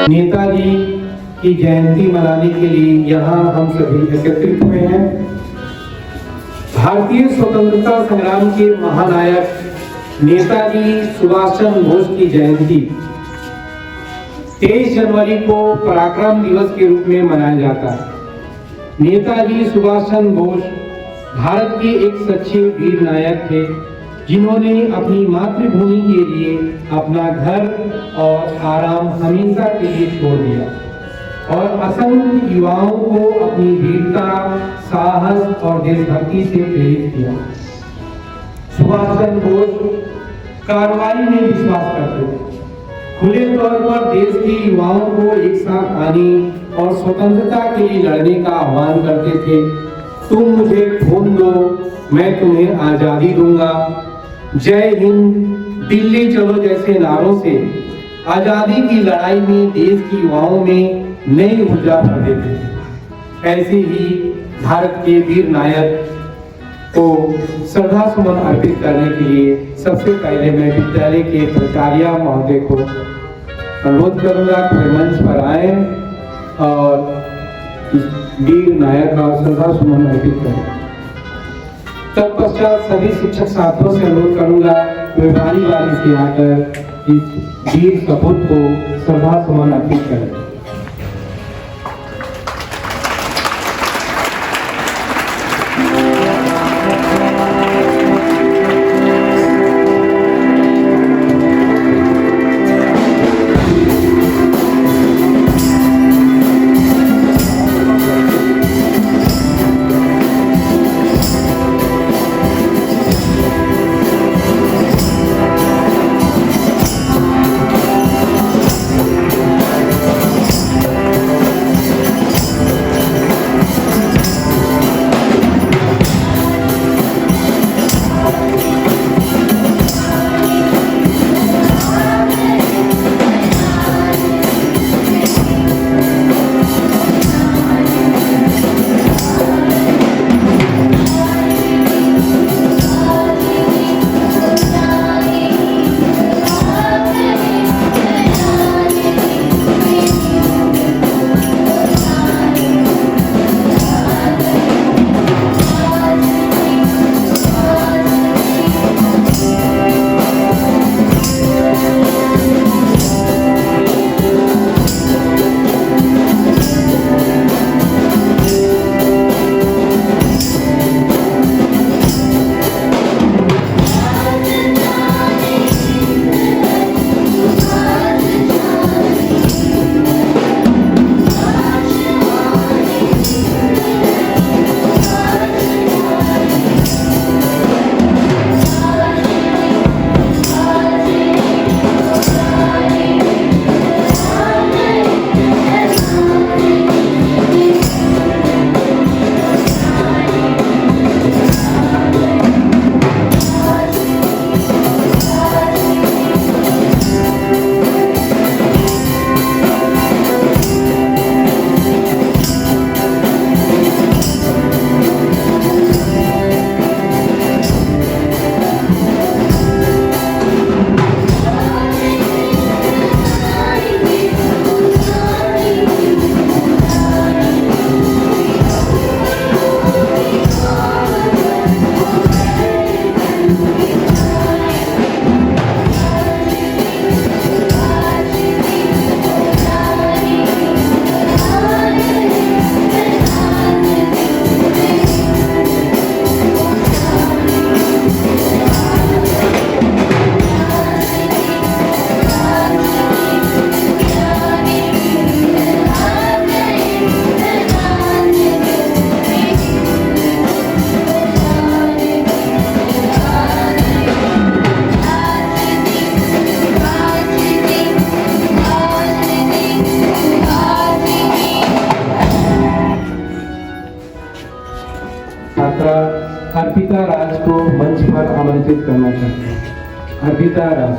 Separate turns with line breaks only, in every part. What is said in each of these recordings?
नेताजी की जयंती मनाने के लिए यहाँ हम सभी एकत्रित हुए हैं। भारतीय स्वतंत्रता संग्राम के महानायक नेताजी सुभाष चंद्र बोस की जयंती 23 जनवरी को पराक्रम दिवस के रूप में मनाया जाता है। नेताजी सुभाष चंद्र बोस भारत के एक सच्चे वीर नायक थे, जिन्होंने अपनी मातृभूमि के लिए अपना घर और आराम हमेशा के लिए छोड़ दिया और असंख्य युवाओं को अपनी वीरता, साहस और देशभक्ति से प्रेरित किया। सुभाष चंद्र बोस कार्रवाई में विश्वास करते थे, खुले तौर पर देश के युवाओं को एक साथ आने और स्वतंत्रता के लिए लड़ने का आह्वान करते थे। तुम मुझे खून दो, मैं तुम्हें आजादी दूंगा। जय हिंद, दिल्ली चलो जैसे नारों से आजादी की लड़ाई में देश के युवाओं में नई ऊर्जा भर देते थे। ऐसे ही भारत के वीर नायक को श्रद्धा सुमन अर्पित करने के लिए सबसे पहले मैं विद्यालय के प्राचार्य महोदय को अनुरोध करूंगा कि वे मंच पर आए और इस वीर नायक का श्रद्धा सुमन अर्पित करें। तत्पश्चात सभी शिक्षक साथियों से अनुरोध करूंगा कि वे बारी बारी से आकर इस वीर सपूत को श्रद्धा सुमन अर्पित करें। अर्पिता राज को मंच पर आमंत्रित करना चाहते हैं। अर्पिता राज।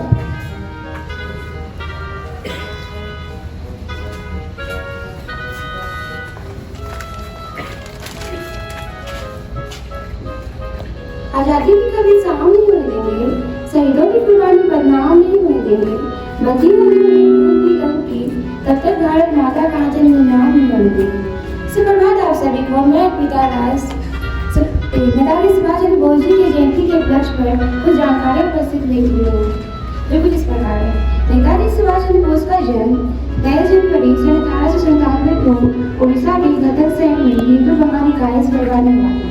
आजादी की कभी साम नहीं होने देंगे, शहीदों की कुर्बानी बदनाम नहीं होने देंगे, बची होने वाली उनकी दम की तब तक भारत माता का जन्म नाम ही बन गई। सुप्रभात आप सभी को। मैं पिता नेताजी सुभाष चंद्र बोस जी की जयंती के उपलक्ष्य पर कुछ जानकारियां उपस्थित देख रही हूँ, जो कुछ इस प्रकार है। नेताजी सुभाष चंद्र बोस का जन्म 23 जनवरी 1897 को उड़ीसा के घटक शहर में हिंदू बंगाली कायस्थ परिवार में हुआ था।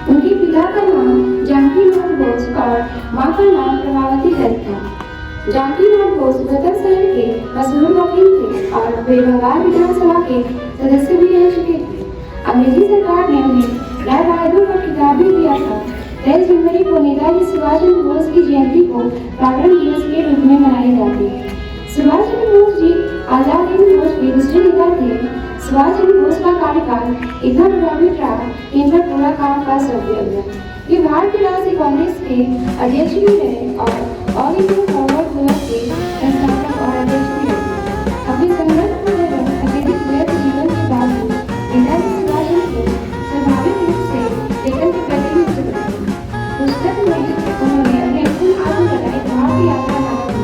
उनके पिता का नाम जानकी लाल बोस और मां का नाम प्रभावती दत्त था। जानकी लाल बोस घटक शहर के मशहूर वकील थे और वे बंगाल विधानसभा के सदस्य भी रह चुके थे। अंग्रेजी सरकार ने उन्हें राय बहादुर का खिताब भी दिया था। 23 जनवरी को नेताजी सुभाष चंद्र बोस की जयंती को पराक्रम दिवस के रूप में मनाई जाती है। सुभाष चंद्र बोस जी आजाद हिंद फौज के दूसरे नेता थे। सुभाष चंद्र बोस का कार्यकाल इतना प्रभावित रहा कि इन पर पूरा काम काज सौंप दिया गया। ये भारतीय राष्ट्रीय कांग्रेस के अध्यक्ष भी रहे और ऑल इंडिया फॉरवर्ड ब्लॉक के संस्थापक और अध्यक्ष भी रहे। अपने संघर्ष एवं अत्यधिक व्यस्त जीवन के बाद नेताजी सुभाष चंद्र बोस स्वाभाविक रूप से लेखन के प्रति मुक्त बने। पुस्तक में उन्होंने अपने पूर्ण आत्मकथाएं भारतीय यात्रा नाम दी।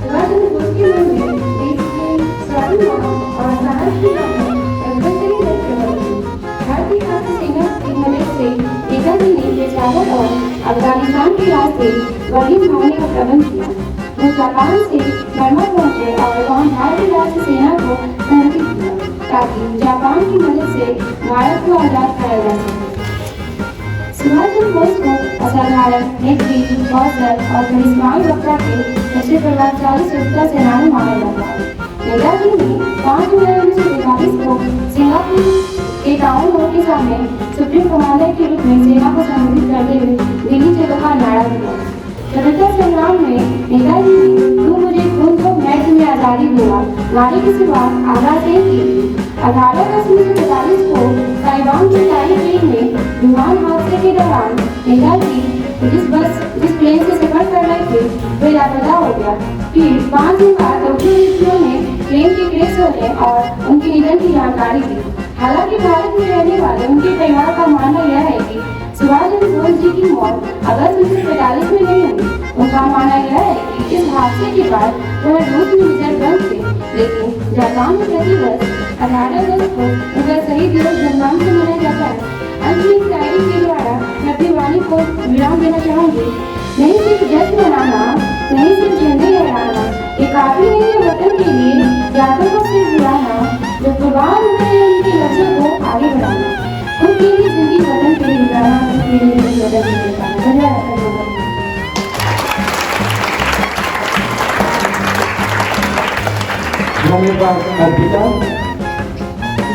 सुभाष चंद्र बोस के मन में देश के स्वाभिमान और साहस की भावना अग्रसर ही भारतीय खाद्य सेना की मदद से नेताजी ने पेशावर और अफगानिस्तान के रास्ते वर्गीय भागने का प्रबंध किया। वो जापान से बर्मा पहुंचे और वहां भारतीय राष्ट्रीय सेना को संगठित किया ताकि जापान की मदद से भारत को आजाद कराया जा सके। सुभाष चंद्र बोस को असाधारण नेतृत्व, कौशल और करिश्माई वक्ता के सबसे प्रभावशाली स्वतंत्रता सेनानी माना जाता है। नेताजी ने 5 जुलाई 1943 को सिंगापुर के टाउन हॉल के सामने सुप्रीम कमांडर के रूप में सेना को संबोधित करते हुए दिल्ली चलो का नारा दिया। स्वतंत्रता संग्राम में नेताजी ने तू मुझे खून को मैं तुम्हें आजादी दूंगा नारे की शुरुआत आगरा से की। 18 अगस्त 1945 को ताइवान के ताइपेई में विमान हादसे के दौरान नेताजी जिस प्लेन से सफर कर रहे थे वे लापता हो गया। फिर 5 दिन बाद डॉक्टरों ने प्लेन के क्रैश होने और उनके निधन की जानकारी दी। हालांकि भारत में रहने वाले उनके परिवार का मानना यह है कि सुभाष चंद्र बोस जी की मौत अगस्त 1945 में नहीं हुई। उनका मानना यह है कि इस हादसे के बाद वह रूस में रिजर्व थे, लेकिन जापान में प्रति वर्ष 18 अगस्त को उनका शहीद दिवस धूमधाम से मनाया जाता है। अंत में इस डायरी के द्वारा मैं अपनी वाणी को विराम देना चाहूंगी। नहीं सिर्फ जश्न मनाना, नहीं सिर्फ झंडे लहराना, ये काफी नहीं है वतन के लिए जातों को सिर्फ बुलाना, जो कुर्बान हुए हैं उनके लक्ष्यों को आगे बढ़ाना। खुद की भी जिंदगी वतन के लिए गुजारना, उसके लिए वतन के लिए धन्यवाद।
धन्यवाद Arpita.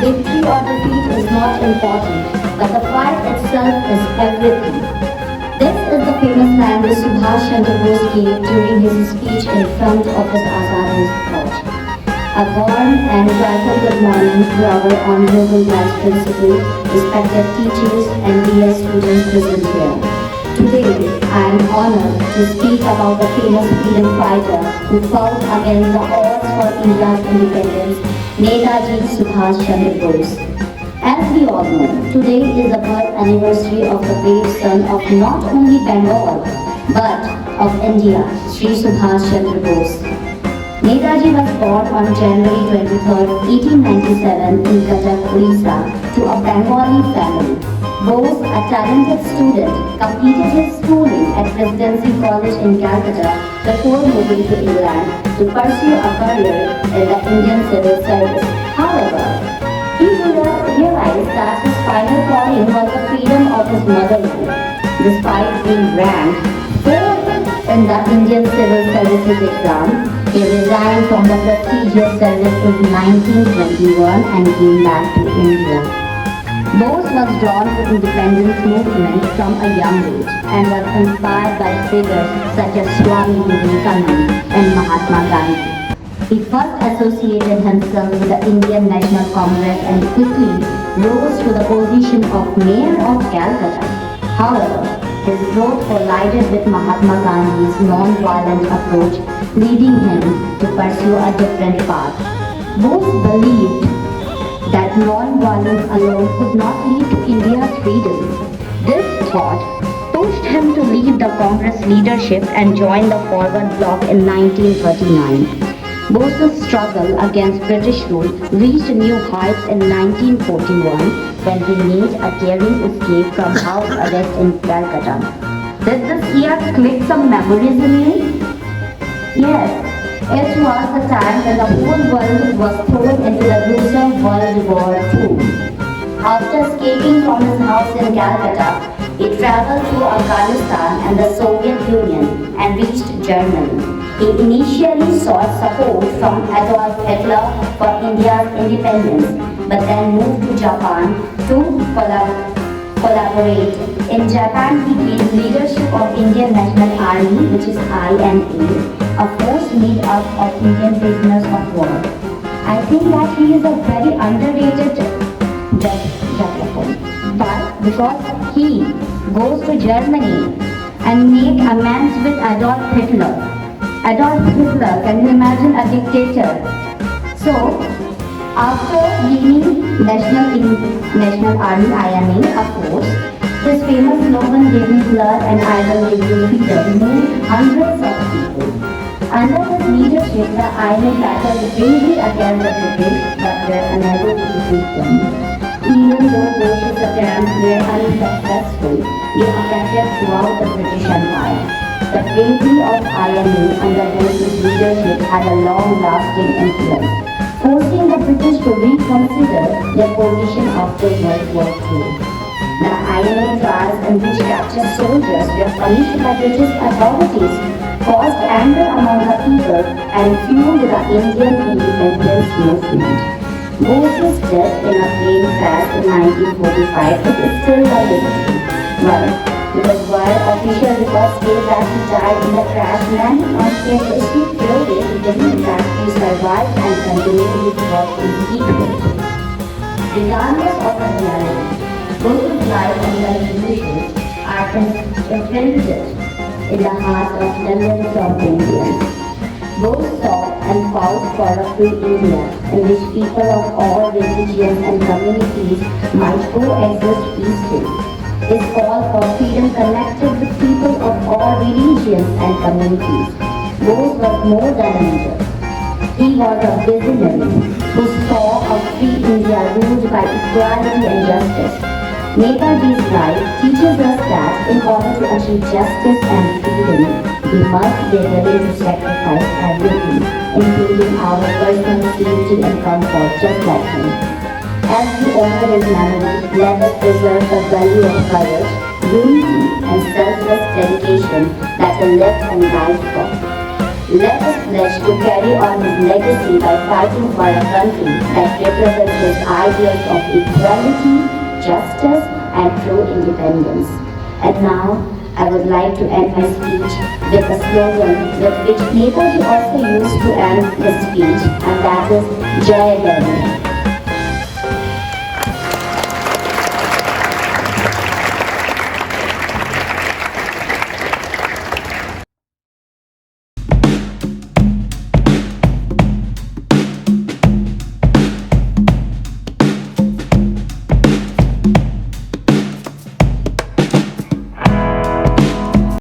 Victory or defeat is not important, but the fight itself is everything. This is the famous line that Subhash Chandra Bose gave during his speech in front of his Azad Hind Fauj. A warm and joyful good morning to our honorable vice principal, respected teachers and dear students present here. Today, I am honored to speak about the famous freedom fighter who fought against the odds for India's independence, Netaji Subhash Chandra Bose. As we all know, today is the birth anniversary of the brave son of not only Bengal, but of India, Shri Subhash Chandra Bose. Netaji was born on January 23, 1897 in Cuttack, Odisha, to a Bengali family. Bose, a talented student, completed his schooling at Presidency College in Calcutta before moving to England to pursue a career in the Indian Civil Service. However, he realized that his final calling was the freedom of his motherland. Despite being ranked 4th in the Indian Civil Services exam, he resigned from the prestigious service in 1921 and came back to India. Bose was drawn to independence movement from a young age and was inspired by figures such as Swami Vivekananda and Mahatma Gandhi. He first associated himself with the Indian National Congress and quickly rose to the position of Mayor of Calcutta. However, his growth collided with Mahatma Gandhi's non-violent approach, leading him to pursue a different path. Bose believed that non-violence alone could not lead to India's freedom. This thought pushed him to leave the Congress leadership and join the Forward Bloc in 1939. Bose's struggle against British rule reached new heights in 1941 when he made a daring escape from house arrest in Calcutta. Did this year click some memories in you? Yes, it was the time when the whole world was thrown into the gruesome World War II. After escaping from his house in Calcutta, he traveled to Afghanistan and the Soviet Union and reached Germany. He initially sought support from Adolf Hitler for India's independence, but then moved to Japan to collaborate. In Japan, he gained leadership of Indian National Army, which is INA, a force made up of Indian prisoners of war. I think that he is a very underrated developer. But because he goes to Germany and make amends with Adolf Hitler. Adolf Hitler, can you imagine a dictator? So, after gaining National Army INA, of course, his famous slogan, "Give me blood and I will give you freedom," moved hundreds of people. Under his leadership, the INA battled bravely against the British, but were unable to defeat them. Even though Bose's attempts were unsuccessful, they affected throughout the British Empire. The bravery of INA under Bose's leadership had a long-lasting influence, forcing the British to reconsider their position after World War II. The INA trials in which captured soldiers were punished by British authorities caused anger among the people and fueled the Indian independence movement. Bose's death in a plane crash in 1945 is still a mystery. Why? Because while official reports state that he died in the crash, many conspiracy theorists believe that he survived and continued his work in secret. Regardless of the reality, Bose's life and contributions are imprinted in the hearts of millions of Indians. Bose sought and fought for a free India in which people of all religions and communities might coexist peacefully. His call for freedom connected with people of all religions and communities. Bose was more than a leader. He was a visionary who saw a free India ruled by equality and justice. Netaji's life teaches us that in order to achieve justice and freedom, we must be ready to sacrifice everything, including our personal safety and comfort, just like him. As we honor his memory, let us preserve the value of courage, unity, and selfless dedication that he lived and died for. Let us pledge to carry on his legacy by fighting for a country that represents his ideals of equality, justice, and true independence. And now, I would like to end my speech with a slogan with which Netaji also used to end his speech, and that is Jai Hind.